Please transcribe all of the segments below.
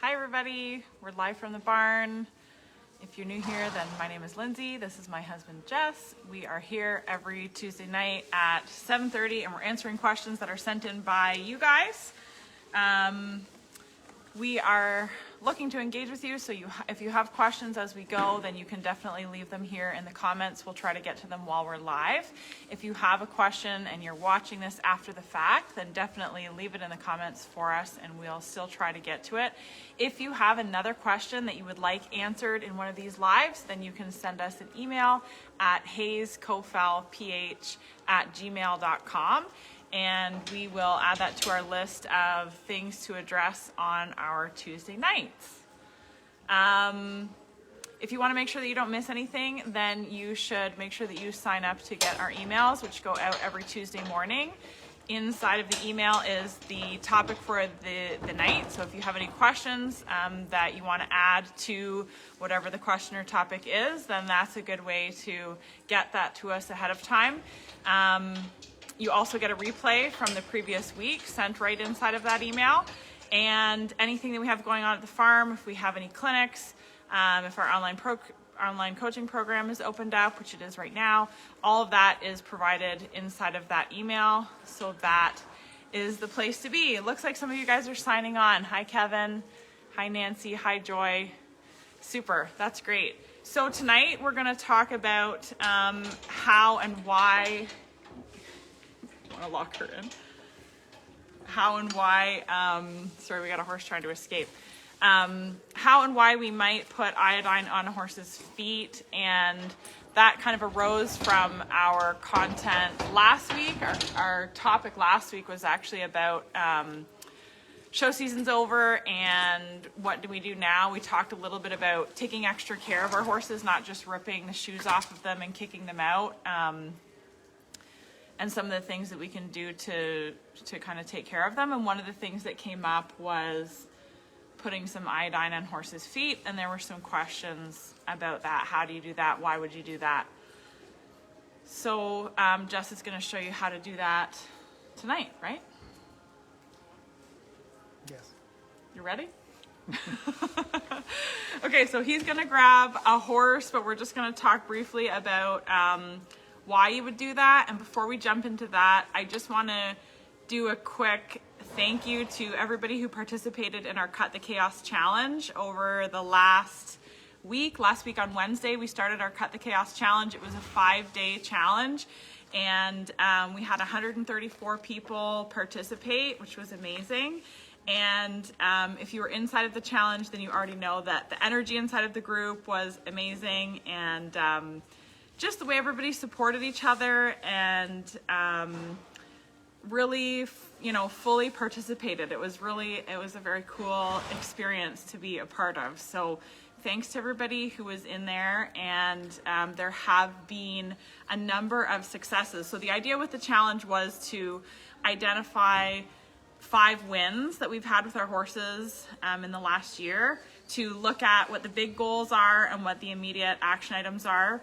Hi everybody, we're live from the barn. If you're new here, then my name is Lindsay. This is my husband Jess. We are here every Tuesday night at 7:30 and we're answering questions that are sent in by you guys. We are looking to engage with you, so if you have questions as we go, then you can definitely leave them here in the comments. We'll try to get to them while we're live. If you have a question and you're watching this after the fact, then definitely leave it in the comments for us and we'll still try to get to it. If you have another question that you would like answered in one of these lives, then you can send us an email at hayescofalph@gmail.com. and we will add that to our list of things to address on our Tuesday nights. If you want to make sure that you don't miss anything, then you should make sure that you sign up to get our emails, which go out every Tuesday morning. Inside of the email is the topic for the night. So if you have any questions that you want to add to whatever the question or topic is, then that's a good way to get that to us ahead of time. You also get a replay from the previous week sent right inside of that email. And anything that we have going on at the farm, if we have any clinics, if our online coaching program is opened up, which it is right now, all of that is provided inside of that email. So that is the place to be. It looks like some of you guys are signing on. Hi, Kevin. Hi, Nancy. Hi, Joy. Super. That's great. So tonight we're going to talk about how and why... I want to lock her in. How and why, sorry, we got a horse trying to escape. How and why we might put iodine on a horse's feet, and that kind of arose from our content last week. Our topic last week was actually about show season's over and what do we do now. We talked a little bit about taking extra care of our horses, not just ripping the shoes off of them and kicking them out. And some of the things that we can do to kind of take care of them. And one of the things that came up was putting some iodine on horses' feet, and there were some questions about that. How do you do that? Why would you do that? So Jess is going to show you how to do that tonight, right? Yes. You ready? Okay, so he's going to grab a horse, but we're just going to talk briefly about why you would do that. And before we jump into that, I just want to do a quick thank you to everybody who participated in our Cut the Chaos Challenge over the last week. Last week on Wednesday, we started our Cut the Chaos Challenge. It was a 5-day challenge, and we had 134 people participate, which was amazing. And if you were inside of the challenge, then you already know that the energy inside of the group was amazing, and just the way everybody supported each other and really, fully participated. It was a very cool experience to be a part of. So thanks to everybody who was in there, and there have been a number of successes. So the idea with the challenge was to identify 5 wins that we've had with our horses in the last year, to look at what the big goals are and what the immediate action items are,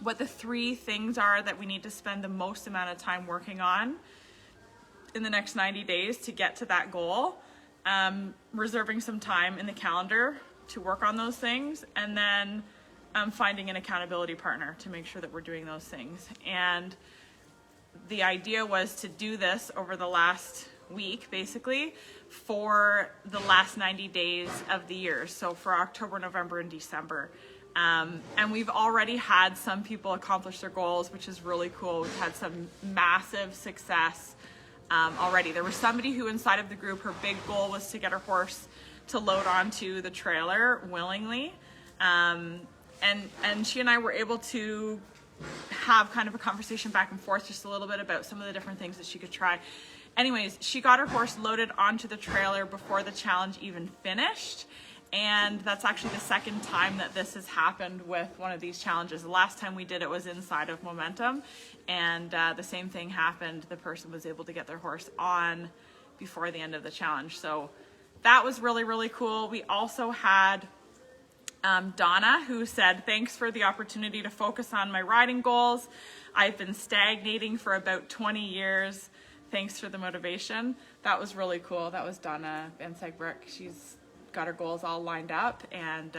what the 3 things are that we need to spend the most amount of time working on in the next 90 days to get to that goal, reserving some time in the calendar to work on those things, and then finding an accountability partner to make sure that we're doing those things. And the idea was to do this over the last week, basically, for the last 90 days of the year. So for October, November, and December. And we've already had some people accomplish their goals, which is really cool. We've had some massive success already. There was somebody who inside of the group, her big goal was to get her horse to load onto the trailer willingly. And she and I were able to have kind of a conversation back and forth just a little bit about some of the different things that she could try. Anyways, she got her horse loaded onto the trailer before the challenge even finished. And that's actually the second time that this has happened with one of these challenges. The last time we did it was inside of Momentum, and the same thing happened. The person was able to get their horse on before the end of the challenge. So that was really, really cool. We also had Donna, who said, "Thanks for the opportunity to focus on my riding goals. I've been stagnating for about 20 years. Thanks for the motivation." That was really cool. That was Donna Van Segbrook. She's got her goals all lined up, and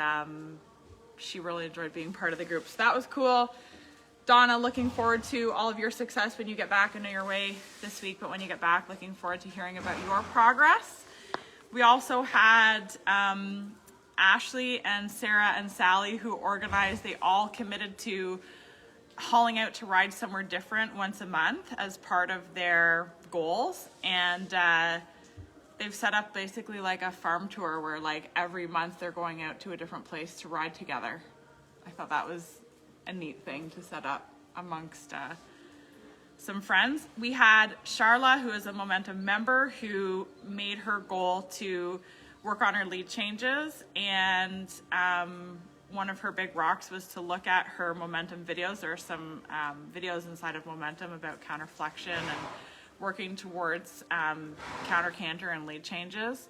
she really enjoyed being part of the group. So that was cool. Donna, looking forward to all of your success when you get back. I know you're away this week, but when you get back, looking forward to hearing about your progress. We also had Ashley and Sarah and Sally, who organized, they all committed to hauling out to ride somewhere different once a month as part of their goals. And they've set up basically like a farm tour where like every month they're going out to a different place to ride together. I thought that was a neat thing to set up amongst some friends. We had Charla, who is a Momentum member, who made her goal to work on her lead changes, and one of her big rocks was to look at her Momentum videos. There are some videos inside of Momentum about counterflexion and working towards counter canter and lead changes,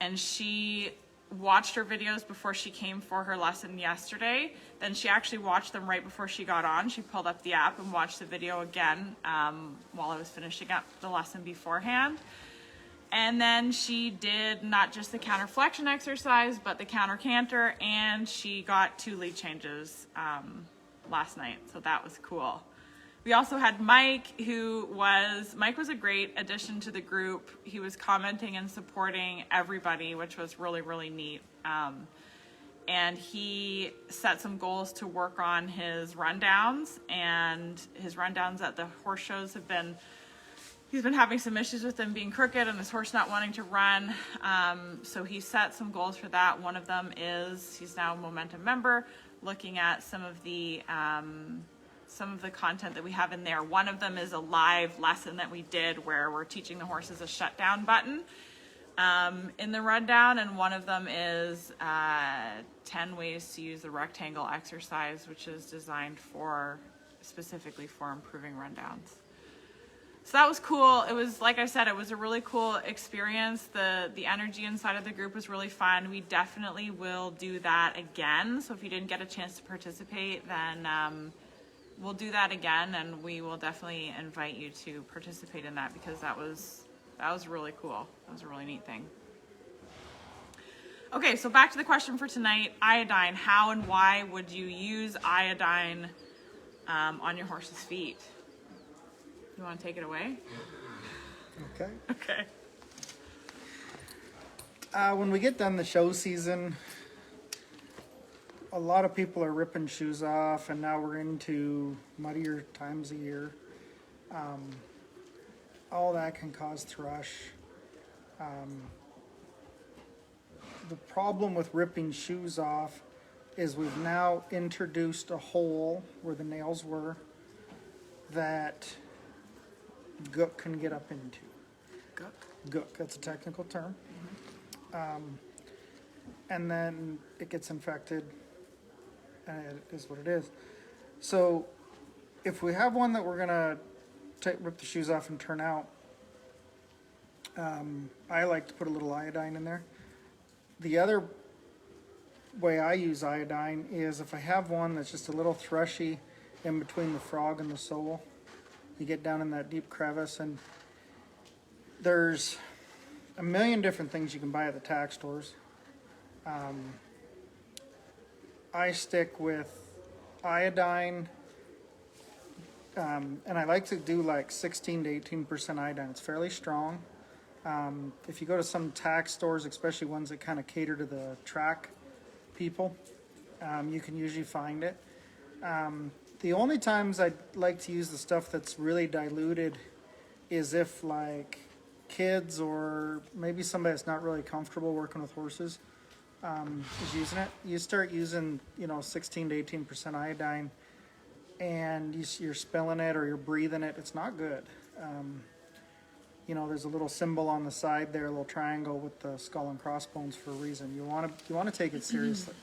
and she watched her videos before she came for her lesson yesterday. Then she actually watched them right before she got on. She pulled up the app and watched the video again while I was finishing up the lesson beforehand. And then she did not just the counterflexion exercise, but the counter canter, and she got 2 lead changes last night. So that was cool. We also had Mike, Mike was a great addition to the group. He was commenting and supporting everybody, which was really, really neat. And he set some goals to work on his rundowns, and his rundowns at the horse shows he's been having some issues with them being crooked and his horse not wanting to run. So he set some goals for that. One of them is, he's now a Momentum member, looking at some of the content that we have in there. One of them is a live lesson that we did where we're teaching the horses a shutdown button in the rundown, and one of them is 10 ways to use the rectangle exercise, which is designed specifically for improving rundowns. So that was cool. It was, like I said, it was a really cool experience. The energy inside of the group was really fun. We definitely will do that again. So if you didn't get a chance to participate, then we'll do that again, and we will definitely invite you to participate in that, because that was really cool. That was a really neat thing. Okay, so back to the question for tonight, iodine. How and why would you use iodine on your horse's feet? You want to take it away? Okay. Okay. When we get done the show season, a lot of people are ripping shoes off, and now we're into muddier times of year. All that can cause thrush. The problem with ripping shoes off is we've now introduced a hole where the nails were that gook can get up into. Gook, that's a technical term. And then it gets infected, and it is what it is. So if we have one that we're gonna rip the shoes off and turn out, I like to put a little iodine in there. The other way I use iodine is if I have one that's just a little thrushy in between the frog and the sole. You get down in that deep crevice, and there's a million different things you can buy at the tack stores. I stick with iodine, and I like to do like 16 to 18% iodine. It's fairly strong. If you go to some tack stores, especially ones that kind of cater to the track people, you can usually find it. The only times I'd like to use the stuff that's really diluted is if like kids or maybe somebody that's not really comfortable working with horses is using it. You start using, 16 to 18% iodine, and you're spilling it or you're breathing it. It's not good. There's a little symbol on the side there, a little triangle with the skull and crossbones for a reason. You want to take it seriously.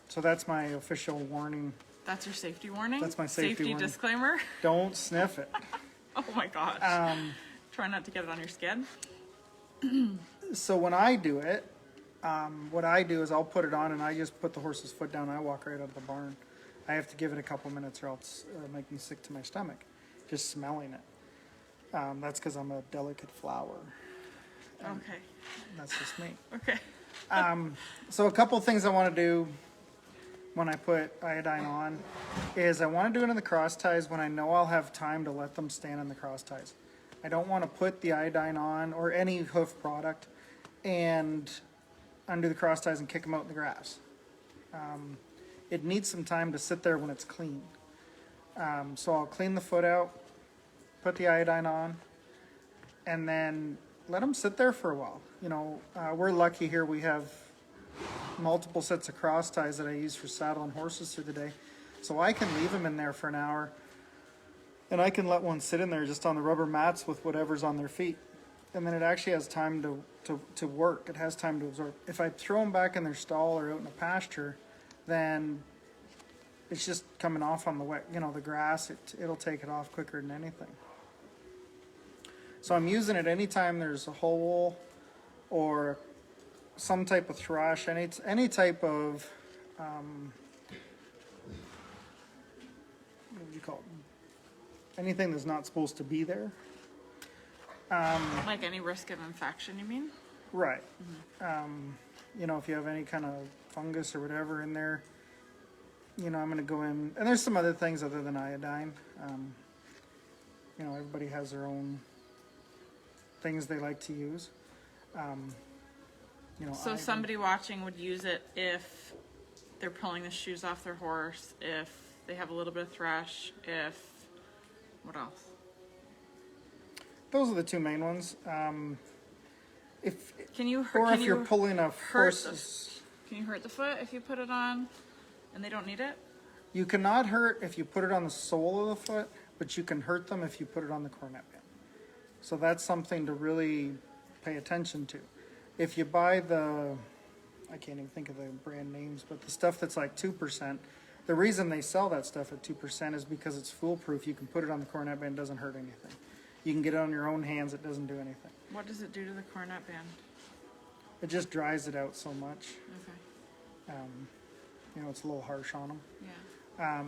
So that's my official warning. That's your safety warning? That's my safety warning. Disclaimer? Don't sniff it. Oh my gosh. Try not to get it on your skin. So when I do it, what I do is I'll put it on and I just put the horse's foot down and I walk right out of the barn. I have to give it a couple minutes or else it'll make me sick to my stomach, just smelling it. That's because I'm a delicate flower. Okay. That's just me. Okay. So a couple things I want to do when I put iodine on is I want to do it in the cross ties when I know I'll have time to let them stand in the cross ties. I don't want to put the iodine on or any hoof product and undo the cross ties and kick them out in the grass. It needs some time to sit there when it's clean. So I'll clean the foot out, put the iodine on, and then let them sit there for a while. You know, we're lucky here. We have multiple sets of cross ties that I use for saddling horses through the day. So I can leave them in there for an hour, and I can let one sit in there just on the rubber mats with whatever's on their feet. And then it actually has time to work. It has time to absorb. If I throw them back in their stall or out in a pasture, then it's just coming off on the wet, you know, the grass. It'll take it off quicker than anything. So I'm using it anytime there's a hole or some type of thrush, any type of, what do you call it? Anything that's not supposed to be there. Like any risk of infection, you mean? Right. You know, if you have any kind of fungus or whatever in there, you know, I'm going to go in, and there's some other things other than iodine. You know, everybody has their own things they like to use. You know, So somebody watching would use it if they're pulling the shoes off their horse, if they have a little bit of thrush, what else? those are the two main ones. If Can you you're pulling a horse's, can you hurt the foot if you put it on and they don't need it? you cannot hurt if you put it on the sole of the foot, but you can hurt them if you put it on the cornet band. So that's something to really pay attention to. If you buy I can't even think of the brand names, but the stuff that's like 2%, the reason they sell that stuff at 2% is because it's foolproof. You can put it on the cornet band, it doesn't hurt anything. You can get it on your own hands, it doesn't do anything. What does it do to the cornet band? It just dries it out so much. Okay. You know, it's a little harsh on them. Yeah.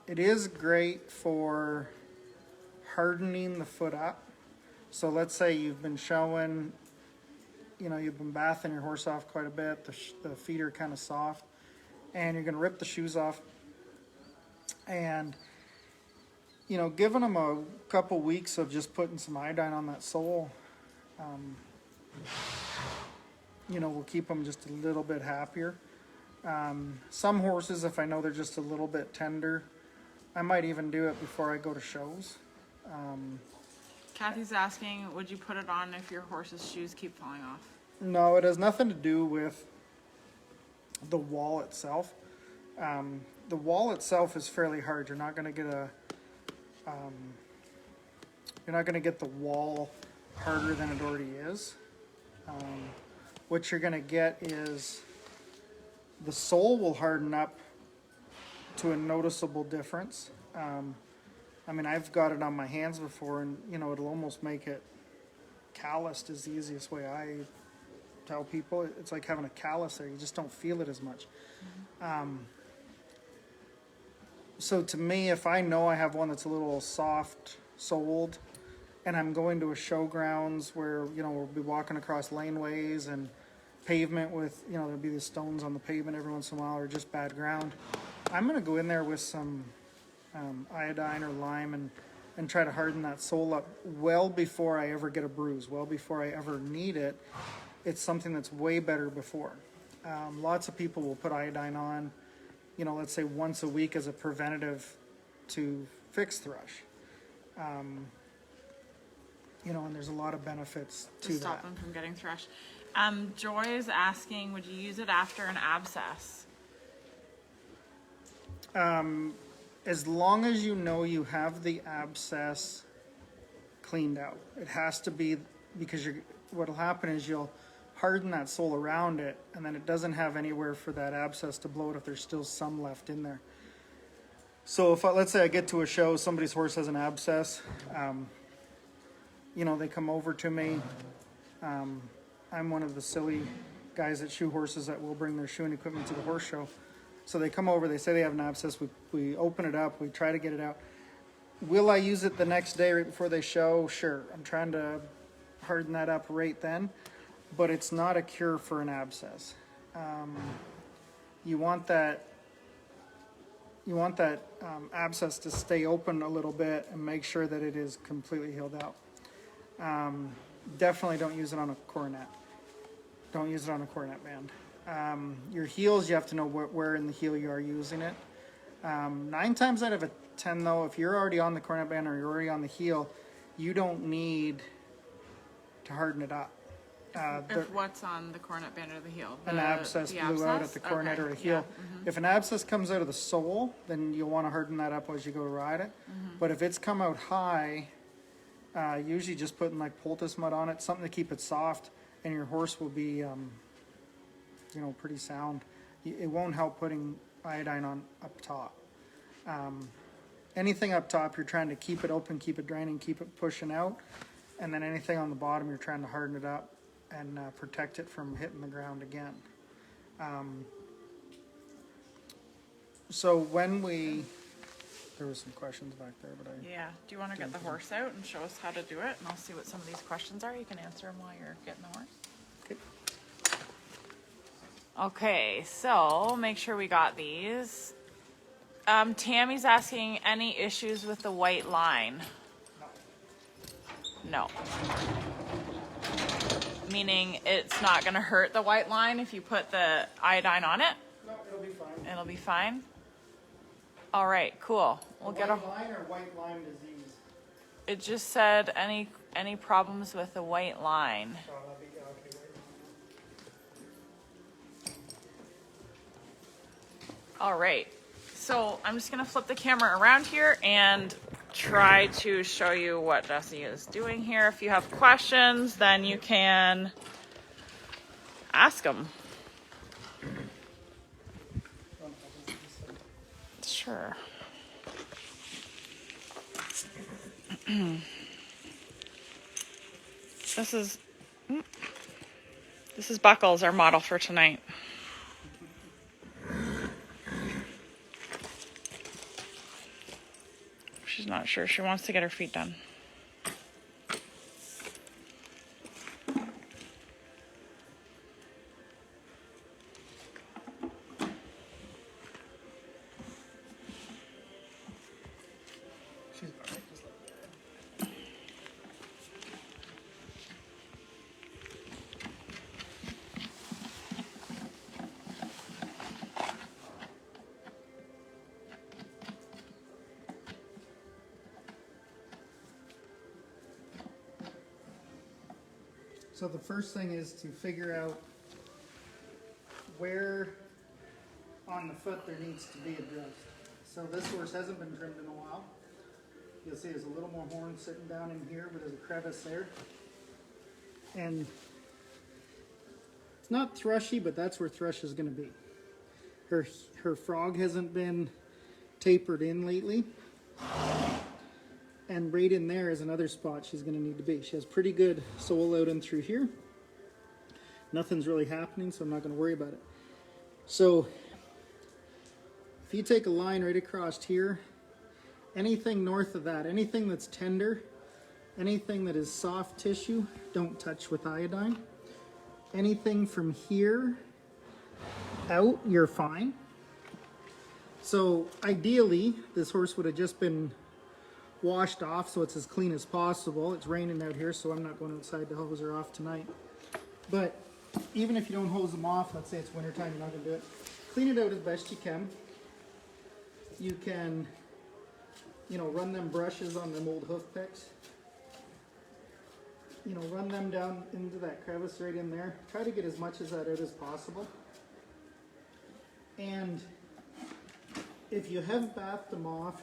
It is great for hardening the foot up. So let's say you've been showing, you know, you've been bathing your horse off quite a bit, the feet are kind of soft, and you're going to rip the shoes off. And, you know, giving them a couple weeks of just putting some iodine on that sole, you know, will keep them just a little bit happier. Some horses, if I know they're just a little bit tender, I might even do it before I go to shows. Kathy's asking, would you put it on if your horse's shoes keep falling off? No, it has nothing to do with the wall itself. The wall itself is fairly hard. You're not going to get the wall harder than it already is. What you're going to get is the sole will harden up to a noticeable difference. I mean, I've got it on my hands before, and you know, it'll almost make it calloused is the easiest way I tell people. It's like having a callus there. You just don't feel it as much. So to me, if I know I have one that's a little soft soled, and I'm going to a showgrounds where, you know, we'll be walking across laneways and pavement with, you know, there'll be the stones on the pavement every once in a while, or just bad ground, I'm going to go in there with some iodine or lime and try to harden that sole up well before I ever get a bruise, well before I ever need it. It's something that's way better before. Lots of people will put iodine on, you know, let's say once a week as a preventative to fix thrush. You know, and there's a lot of benefits to that. Stop them from getting thrush. Joy is asking, would you use it after an abscess? As long as you know you have the abscess cleaned out. It has to be, because what'll happen is you'll harden that sole around it, and then it doesn't have anywhere for that abscess to blow it if there's still some left in there. So if let's say I get to a show, somebody's horse has an abscess, you know, they come over to me. I'm one of the silly guys that shoe horses that will bring their shoeing equipment to the horse show. So they come over, they say they have an abscess, we open it up, we try to get it out. Will I use it the next day right before they show? Sure. I'm trying to harden that up right then. but it's not a cure for an abscess. You want that abscess to stay open a little bit and make sure that it is completely healed out. Definitely don't use it on a coronet. Don't use it on a coronet band. Your heels, you have to know where in the heel you are using it. 9 times out of 10 though, if you're already on the coronet band or you're already on the heel, you don't need to harden it up. If what's on the coronet band or the heel? An abscess blew out at the coronet or a heel. Yeah. If an abscess comes out of the sole, then you'll want to harden that up as you go to ride it. But if it's come out high, usually just putting like poultice mud on it, something to keep it soft, and your horse will be, pretty sound. It won't help putting iodine on up top. Anything up top, you're trying to keep it open, keep it draining, keep it pushing out, and then anything on the bottom, you're trying to harden it up and protect it from hitting the ground again. So when there was some questions back there, but Yeah. Do you want to get the horse out and show us how to do it? And I'll see what some of these questions are. You can answer them while you're getting the horse. Okay. Okay, so make sure we got these. Tammy's asking, any issues with the white line? No. Meaning it's not going to hurt the white line if you put the iodine on it? No, it'll be fine. It'll be fine? All right, cool. We'll get a... White line or white Lyme disease? It just said any problems with the white line. Oh, that'd be, okay, wait. All right. So I'm just going to flip the camera around here and try to show you what Jesse is doing here. If you have questions, then you can ask them. Sure. This is Buckles, our model for tonight. She's not sure. She wants to get her feet done. She's all right, just like that. So the first thing is to figure out where on the foot there needs to be addressed. So this horse hasn't been trimmed in a while. You'll see there's a little more horn sitting down in here, but there's a crevice there. And it's not thrushy, but that's where thrush is going to be. Her frog hasn't been tapered in lately. And right in there is another spot she's going to need to be. She has pretty good sole out and through here. Nothing's really happening, so I'm not going to worry about it. So if you take a line right across here, anything north of that, anything that's tender, anything that is soft tissue, don't touch with iodine. Anything from here out, you're fine. So ideally, this horse would have just been washed off so it's as clean as possible. It's raining out here, so I'm not going outside to hose her off tonight. But even if you don't hose them off, let's say it's wintertime, you're not going to do it, clean it out as best you can. You can, run them brushes on them old hoof picks. Run them down into that crevice right in there. Try to get as much of that out as possible. And if you have bathed them off,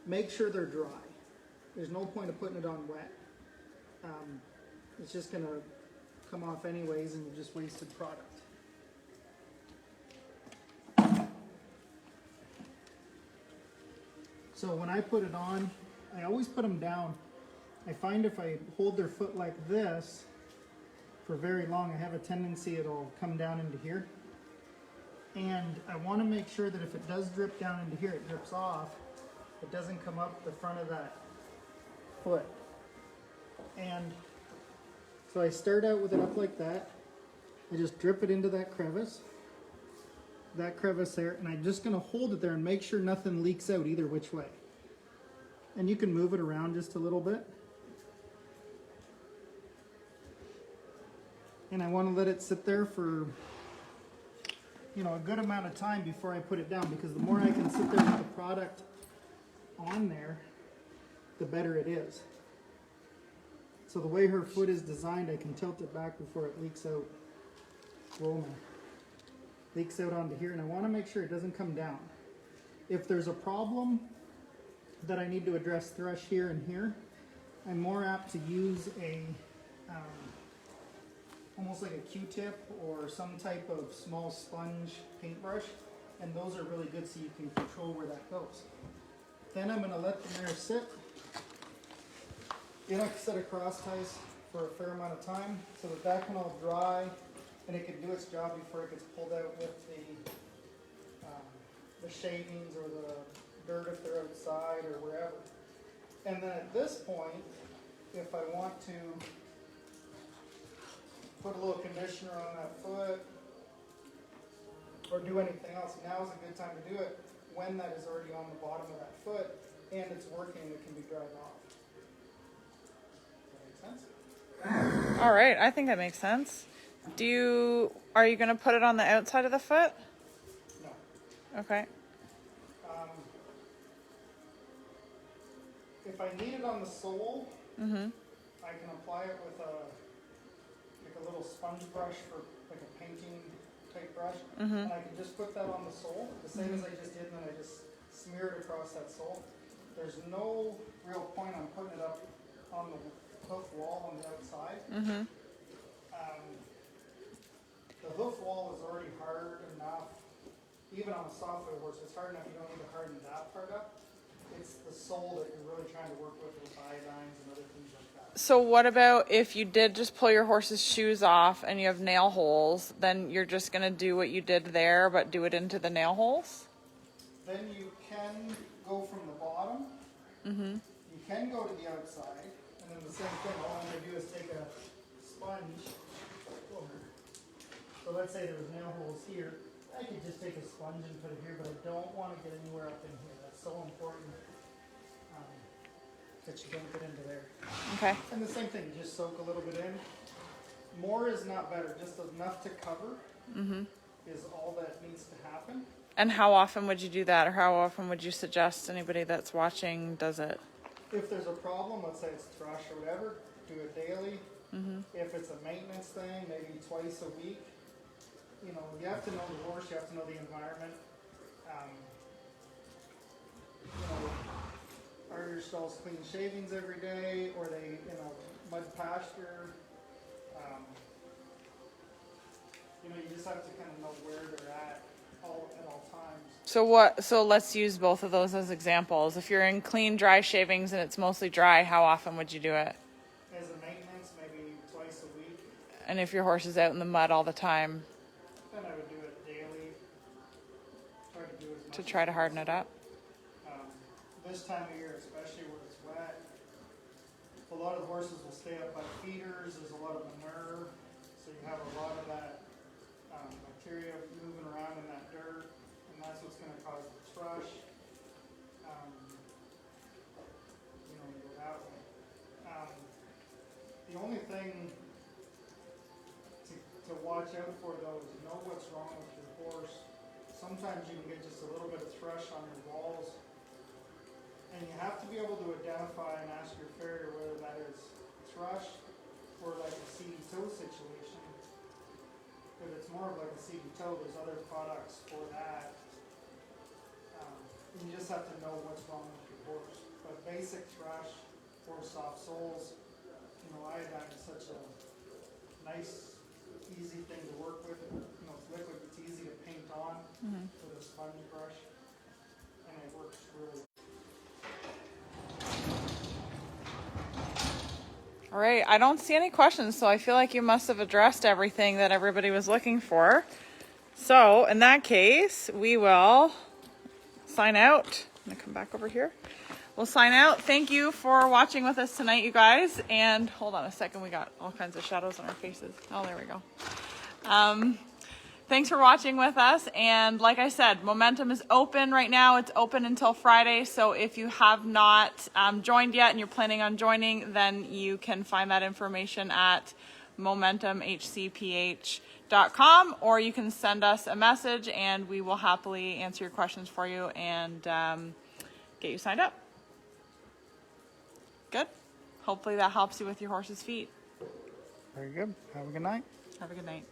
make sure they're dry. There's no point of putting it on wet. It's just going to come off anyways and you just wasted product. So when I put it on, I always put them down. I find if I hold their foot like this for very long, I have a tendency it'll come down into here. And I want to make sure that if it does drip down into here, it drips off. It doesn't come up the front of that foot. And So I start out with it up like that. I just drip it into that crevice there, and I'm just gonna hold it there and make sure nothing leaks out either which way. And you can move it around just a little bit. And I want to let it sit there for, you know, a good amount of time before I put it down, because the more I can sit there with the product on there, the better it is. So the way her foot is designed, I can tilt it back before it leaks out. Whoa, leaks out onto here, and I want to make sure it doesn't come down. If there's a problem that I need to address thrush here and here, I'm more apt to use a almost like a Q-tip or some type of small sponge paintbrush, and those are really good so you can control where that goes. Then I'm going to let the mare sit. You know, set of cross ties for a fair amount of time so that that can all dry and it can do its job before it gets pulled out with the shavings or the dirt if they're outside or wherever. And then at this point, if I want to put a little conditioner on that foot or do anything else, now is a good time to do it when that is already on the bottom of that foot and it's working and it can be dried off. Does that make sense? All right, I think that makes sense. Are you going to put it on the outside of the foot? No. Okay. If I need it on the sole, I can apply it with a little sponge brush for like a painting type brush, and I can just put that on the sole, the same as I just did, and then I just smear it across that sole. There's no real point on putting it up on the hoof wall on the outside. The hoof wall is already hard enough, even on a software horse, it's hard enough, you don't need to harden that part up. It's the sole that you're really trying to work with iodines and other things like that. So what about if you did just pull your horse's shoes off and you have nail holes, then you're just going to do what you did there, but do it into the nail holes? Then you can go from the bottom, you can go to the outside, and then the same thing, all I'm going to do is take a sponge. So let's say there was nail holes here. I could just take a sponge and put it here, but I don't want to get anywhere up in here. That's so important that you don't get into there. Okay. And the same thing, you just soak a little bit in. More is not better. Just enough to cover is all that needs to happen. And how often would you do that, or how often would you suggest anybody that's watching does it? If there's a problem, let's say it's thrush or whatever, do it daily. If it's a maintenance thing, maybe twice a week. You know, you have to know the horse, you have to know the environment. You know, are your stalls clean shavings every day, or are they in a mud pasture? You know, you just have to kind of know where they're at all times. So let's use both of those as examples. If you're in clean, dry shavings and it's mostly dry, how often would you do it? As a maintenance, maybe twice a week. And if your horse is out in the mud all the time? Then I would do it daily. Try to do as much To try to harden it up? This time of year, especially where it's wet, a lot of the horses will stay up by feeders. There's a lot of manure, so you have a lot of that bacteria moving around in that dirt, and that's what's going to cause the thrush. You know, go that way. The only thing to watch out for, though, is know what's wrong with your horse. Sometimes you can get just a little bit of thrush on your walls. And you have to be able to identify and ask your farrier whether that is thrush or like a seedy toe situation. If it's more of like a seedy toe, there's other products for that. You just have to know what's wrong with your horse. But basic thrush or soft soles, you know, iodine is such a nice, easy thing to work with. You know, it's liquid, it's easy to paint on with a sponge brush, and it works really well. All right, I don't see any questions, so I feel like you must have addressed everything that everybody was looking for. So in that case, we will sign out. I'm gonna come back over here. we'll sign out. Thank you for watching with us tonight, you guys. And hold on a second, we got all kinds of shadows on our faces. Oh, there we go. Thanks for watching with us. And like I said, Momentum is open right now. It's open until Friday. So if you have not joined yet and you're planning on joining, then you can find that information at momentumhcph.com, or you can send us a message and we will happily answer your questions for you and get you signed up. Good. Hopefully that helps you with your horse's feet. Very good. Have a good night. Have a good night.